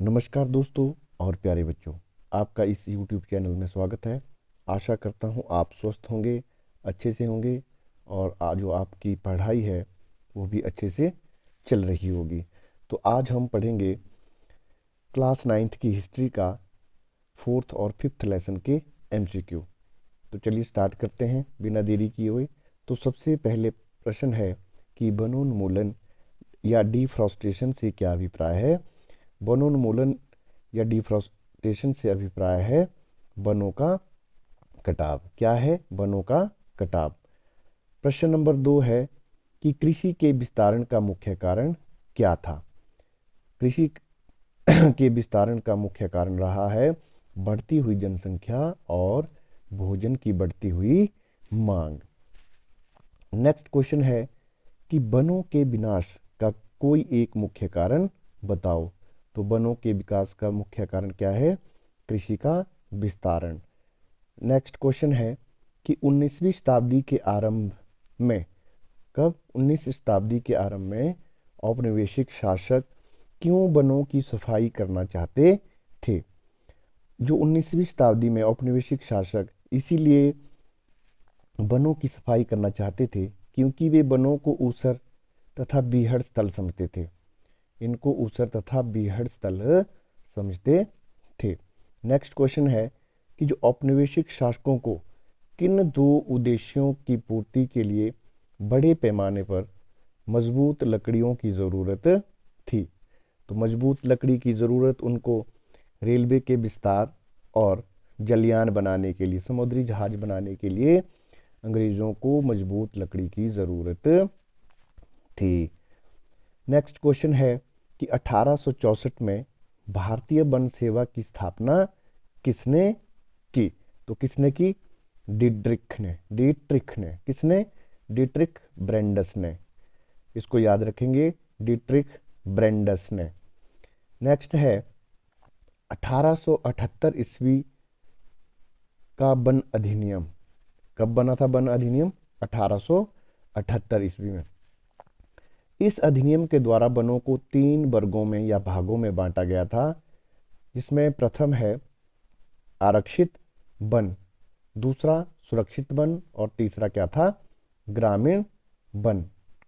नमस्कार दोस्तों और प्यारे बच्चों, आपका इस YouTube चैनल में स्वागत है। आशा करता हूँ आप स्वस्थ होंगे, अच्छे से होंगे और आज जो आपकी पढ़ाई है वो भी अच्छे से चल रही होगी। तो आज हम पढ़ेंगे क्लास 9th की हिस्ट्री का 4th और 5th लेसन के MCQ। तो चलिए स्टार्ट करते हैं बिना देरी किए हुए। तो सबसे पहले प्रश्न है कि वनोन्मूलन या डिफॉरेस्टेशन से क्या अभिप्राय है। वनोन्मूलन या डिफॉरेस्टेशन से अभिप्राय है वनों का कटाव। क्या है? वनों का कटाव। प्रश्न नंबर 2 है कि कृषि के विस्तारण का मुख्य कारण क्या था। कृषि के विस्तारण का मुख्य कारण रहा है बढ़ती हुई जनसंख्या और भोजन की बढ़ती हुई मांग। नेक्स्ट क्वेश्चन है कि वनों के विनाश का कोई एक मुख्य कारण बताओ। तो वनों के विकास का मुख्य कारण क्या है? कृषि का विस्तारण। नेक्स्ट क्वेश्चन है कि 19वीं शताब्दी के आरंभ में, कब? 19वीं शताब्दी के आरंभ में औपनिवेशिक शासक क्यों वनों की सफाई करना चाहते थे। जो 19वीं शताब्दी में औपनिवेशिक शासक इसीलिए वनों की सफाई करना चाहते थे क्योंकि वे वनों को ऊसर तथा बीहड़ स्थल समझते थे। इनको ऊसर तथा बीहड़ स्थल समझते थे। नेक्स्ट क्वेश्चन है कि जो औपनिवेशिक शासकों को किन दो उद्देश्यों की पूर्ति के लिए बड़े पैमाने पर मजबूत लकड़ियों की ज़रूरत थी। तो मजबूत लकड़ी की ज़रूरत उनको रेलवे के विस्तार और जलयान बनाने के लिए, समुद्री जहाज बनाने के लिए अंग्रेज़ों को मजबूत लकड़ी की ज़रूरत थी। नेक्स्ट क्वेश्चन है कि 1864 में भारतीय वन सेवा की स्थापना किसने की। तो किसने की? डिट्रिख ने। किसने? डिट्रिख ब्रेंडस ने। इसको याद रखेंगे, डिट्रिख ब्रेंडस ने। नेक्स्ट है 1878 ईस्वी का वन अधिनियम। कब बना था वन अधिनियम? 1878 ईस्वी में। इस अधिनियम के द्वारा वनों को 3 वर्गों में या भागों में बांटा गया था, जिसमें प्रथम है आरक्षित वन, दूसरा सुरक्षित वन और तीसरा क्या था? ग्रामीण वन।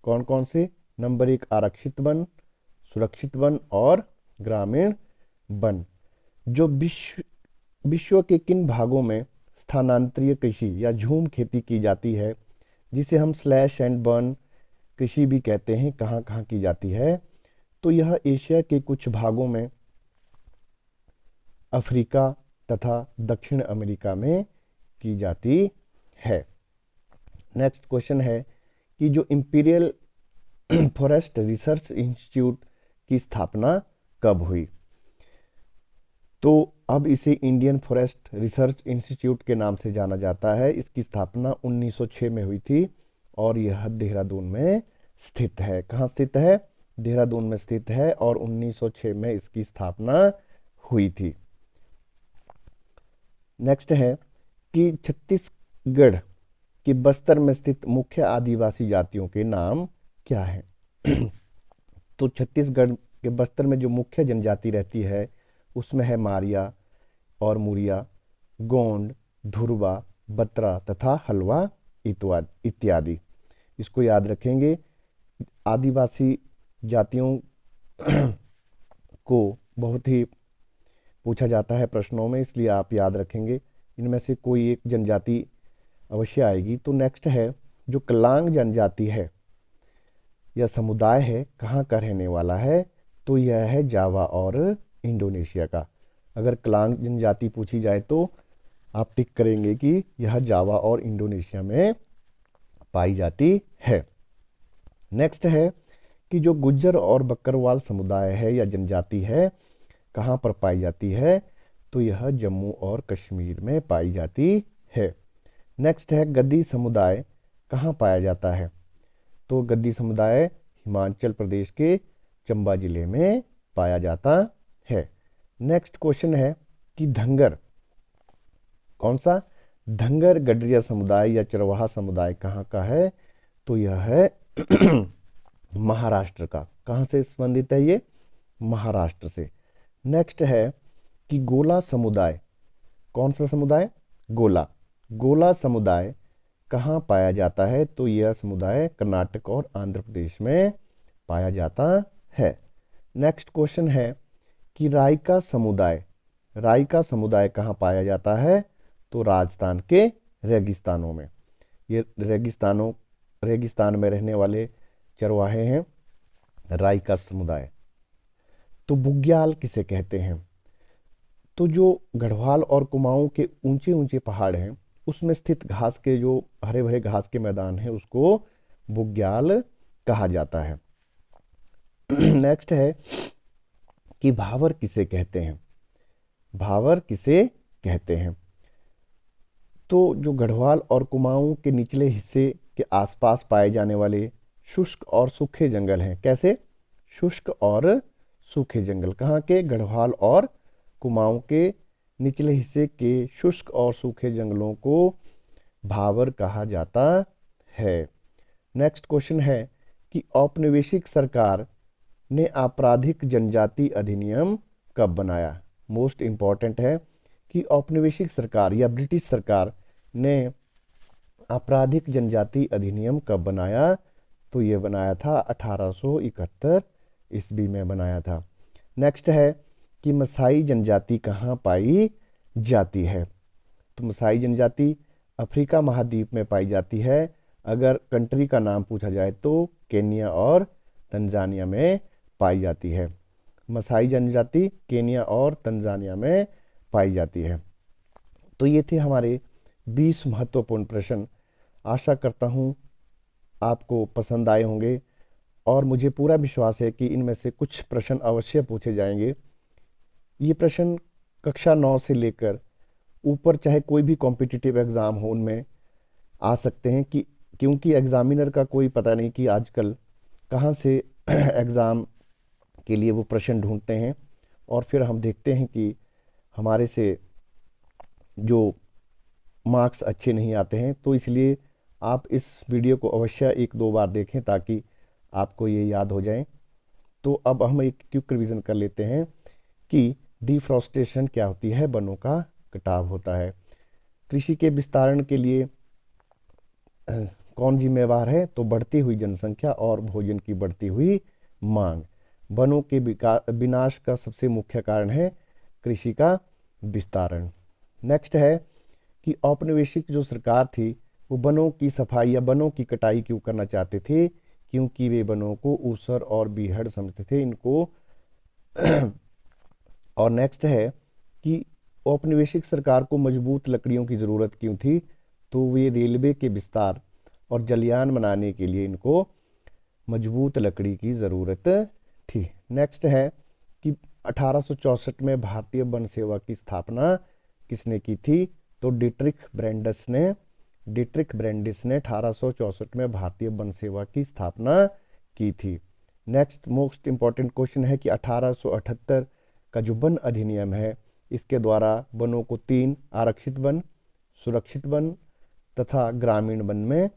कौन कौन से? नंबर 1 आरक्षित वन, सुरक्षित वन और ग्रामीण वन। जो विश्व के किन भागों में स्थानांतरीय कृषि या झूम खेती की जाती है, जिसे हम स्लैश एंड बर्न कृषि भी कहते हैं, कहाँ कहाँ की जाती है? तो यह एशिया के कुछ भागों में, अफ्रीका तथा दक्षिण अमेरिका में की जाती है। नेक्स्ट क्वेश्चन है कि जो इंपीरियल फॉरेस्ट रिसर्च इंस्टीट्यूट की स्थापना कब हुई। तो अब इसे इंडियन फॉरेस्ट रिसर्च इंस्टीट्यूट के नाम से जाना जाता है। इसकी स्थापना 1906 में हुई थी और यह देहरादून में स्थित है। कहाँ स्थित है? देहरादून में स्थित है और 1906 में इसकी स्थापना हुई थी। नेक्स्ट है कि छत्तीसगढ़ के बस्तर में स्थित मुख्य आदिवासी जातियों के नाम क्या हैं। तो छत्तीसगढ़ के बस्तर में जो मुख्य जनजाति रहती है उसमें है मारिया और मुरिया, गोंड, धुरवा, बत्रा तथा हलवा इत्यादि। इसको याद रखेंगे। आदिवासी जातियों को बहुत ही पूछा जाता है प्रश्नों में, इसलिए आप याद रखेंगे। इनमें से कोई एक जनजाति अवश्य आएगी। तो नेक्स्ट है जो कलांग जनजाति है या समुदाय है, कहाँ का रहने वाला है? तो यह है जावा और इंडोनेशिया का। अगर कलांग जनजाति पूछी जाए तो आप टिक करेंगे कि यह जावा और इंडोनेशिया में पाई जाती है। नेक्स्ट है कि जो गुज्जर और बकरवाल समुदाय है या जनजाति है, कहाँ पर पाई जाती है? तो यह जम्मू और कश्मीर में पाई जाती है। नेक्स्ट है गद्दी समुदाय, कहाँ पाया जाता है? तो गद्दी समुदाय हिमाचल प्रदेश के चंबा जिले में पाया जाता है। नेक्स्ट क्वेश्चन है कि धंगर, कौन सा? धंगर गडरिया समुदाय या चरवाहा समुदाय कहाँ का है? तो यह है महाराष्ट्र का। कहाँ से संबंधित है ये? महाराष्ट्र से। नेक्स्ट है कि गोला समुदाय, कौन सा समुदाय? गोला। गोला समुदाय कहाँ पाया जाता है? तो यह समुदाय कर्नाटक और आंध्र प्रदेश में पाया जाता है। नेक्स्ट क्वेश्चन है कि रायका समुदाय, रायका समुदाय कहाँ पाया जाता है? तो राजस्थान के रेगिस्तानों में। ये रेगिस्तान में रहने वाले चरवाहे हैं रायका समुदाय। तो बुग्याल किसे कहते हैं? तो जो गढ़वाल और कुमाऊं के ऊंचे ऊंचे पहाड़ हैं उसमें स्थित घास के, जो हरे भरे घास के मैदान हैं, उसको बुग्याल कहा जाता है। नेक्स्ट है कि भावर किसे कहते हैं? भावर किसे कहते हैं? तो जो गढ़वाल और कुमाऊं के निचले हिस्से के आसपास पाए जाने वाले शुष्क और सूखे जंगल हैं। कैसे? शुष्क और सूखे जंगल। कहाँ के? गढ़वाल और कुमाऊं के निचले हिस्से के शुष्क और सूखे जंगलों को भावर कहा जाता है। नेक्स्ट क्वेश्चन है कि औपनिवेशिक सरकार ने आपराधिक जनजाति अधिनियम कब बनाया? मोस्ट इंपॉर्टेंट है कि औपनिवेशिक सरकार या ब्रिटिश सरकार ने आपराधिक जनजाति अधिनियम कब बनाया? तो ये बनाया था 1871 ईस्वी में बनाया था। नेक्स्ट है कि मसाई जनजाति कहाँ पाई जाती है? तो मसाई जनजाति अफ्रीका महाद्वीप में पाई जाती है। अगर कंट्री का नाम पूछा जाए तो केन्या और तंजानिया में पाई जाती है। मसाई जनजाति केन्या और तंजानिया में पाई जाती है। तो ये थे हमारे 20 महत्वपूर्ण प्रश्न। आशा करता हूँ आपको पसंद आए होंगे और मुझे पूरा विश्वास है कि इनमें से कुछ प्रश्न अवश्य पूछे जाएंगे। ये प्रश्न कक्षा 9 से लेकर ऊपर चाहे कोई भी कॉम्पिटिटिव एग्ज़ाम हो उनमें आ सकते हैं, कि क्योंकि एग्ज़ामिनर का कोई पता नहीं कि आजकल कहाँ से एग्ज़ाम के लिए वो प्रश्न ढूंढते हैं और फिर हम देखते हैं कि हमारे से जो मार्क्स अच्छे नहीं आते हैं। तो इसलिए आप इस वीडियो को अवश्य 1-2 बार देखें ताकि आपको ये याद हो जाए। तो अब हम एक क्विक रिवीजन कर लेते हैं कि डिफॉरेस्टेशन क्या होती है? वनों का कटाव होता है। कृषि के विस्तारण के लिए कौन जिम्मेवार है? तो बढ़ती हुई जनसंख्या और भोजन की बढ़ती हुई मांग। वनों के विनाश का सबसे मुख्य कारण है कृषि का विस्तारण। नेक्स्ट है कि औपनिवेशिक जो सरकार थी वो वनों की सफाई या वनों की कटाई क्यों करना चाहते थे? क्योंकि वे वनों को ऊसर और बीहड़ समझते थे इनको। और नेक्स्ट है कि औपनिवेशिक सरकार को मजबूत लकड़ियों की ज़रूरत क्यों थी? तो वे रेलवे के विस्तार और जलयान बनाने के लिए इनको मजबूत लकड़ी की ज़रूरत थी। नेक्स्ट है कि 1864 में भारतीय वन सेवा की स्थापना किसने की थी? तो डिट्रिक ब्रैंडिस ने 1864 में भारतीय वन सेवा की स्थापना की थी। नेक्स्ट मोस्ट इंपॉर्टेंट क्वेश्चन है कि 1878 का जो वन अधिनियम है इसके द्वारा वनों को 3 आरक्षित वन, सुरक्षित वन तथा ग्रामीण वन में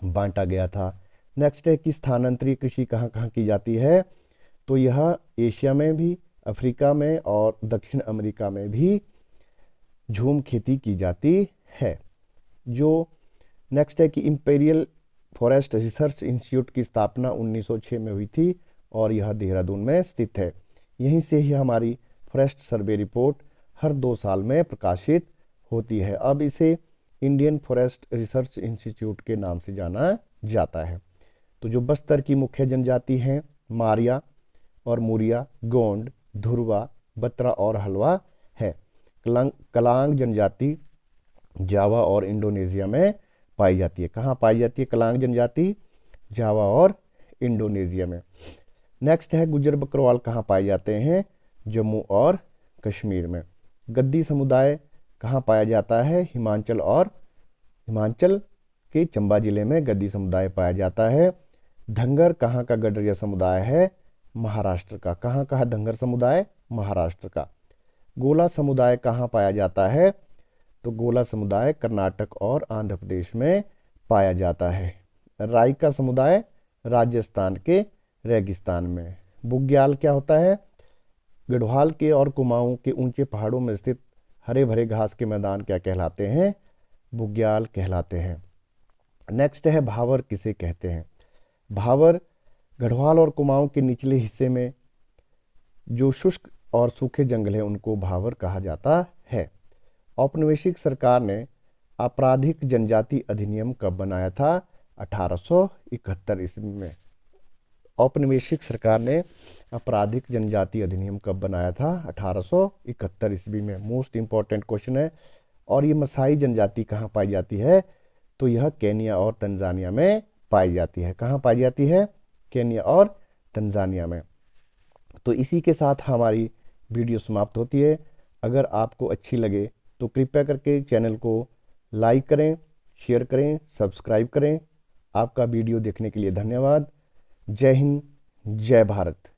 बांटा गया था। नेक्स्ट है कि स्थानांतरित कृषि कहाँ कहाँ की जाती है? तो यह एशिया में भी, अफ्रीका में और दक्षिण अमेरिका में भी झूम खेती की जाती है। जो नेक्स्ट है कि इंपीरियल फॉरेस्ट रिसर्च इंस्टीट्यूट की स्थापना 1906 में हुई थी और यह देहरादून में स्थित है। यहीं से ही हमारी फॉरेस्ट सर्वे रिपोर्ट हर 2 साल में प्रकाशित होती है। अब इसे इंडियन फॉरेस्ट रिसर्च इंस्टीट्यूट के नाम से जाना जाता है। तो जो बस्तर की मुख्य जनजाति हैं मारिया और मुरिया, गोंड, धुरवा, बत्रा और हलवा है। कलांग जनजाति जावा और इंडोनेशिया में पाई जाती है। कहाँ पाई जाती है कलांग जनजाति? जावा और इंडोनेशिया में। नेक्स्ट है गुज्जर बकरवाल कहाँ पाए जाते हैं? जम्मू और कश्मीर में। गद्दी समुदाय कहाँ पाया जाता है? हिमाचल के चंबा जिले में गद्दी समुदाय पाया जाता है। धंगर कहाँ का गडरिया समुदाय है? महाराष्ट्र का। कहाँ का है धंगर समुदाय? महाराष्ट्र का। गोला समुदाय कहाँ पाया जाता है? तो गोला समुदाय कर्नाटक और आंध्र प्रदेश में पाया जाता है। रायका समुदाय राजस्थान के रेगिस्तान में। बुग्याल क्या होता है? गढ़वाल के और कुमाऊं के ऊंचे पहाड़ों में स्थित हरे भरे घास के मैदान क्या कहलाते हैं? बुग्याल कहलाते हैं। नेक्स्ट है भावर किसे कहते हैं? भावर गढ़वाल और कुमाऊं के निचले हिस्से में जो शुष्क और सूखे जंगल है उनको भावर कहा जाता है। औपनिवेशिक सरकार ने आपराधिक जनजाति अधिनियम कब बनाया था? 1871 ईस्वी में। औपनिवेशिक सरकार ने आपराधिक जनजाति अधिनियम कब बनाया था? 1871 ईस्वी में। मोस्ट इंपॉर्टेंट क्वेश्चन है। और ये मसाई जनजाति कहाँ पाई जाती है? तो यह केन्या और तंजानिया में पाई जाती है। कहाँ पाई जाती है? केन्या और तंजानिया में। तो इसी के साथ हमारी वीडियो समाप्त होती है। अगर आपको अच्छी लगे तो कृपया करके चैनल को लाइक करें, शेयर करें, सब्सक्राइब करें। आपका वीडियो देखने के लिए धन्यवाद। जय हिंद, जय भारत।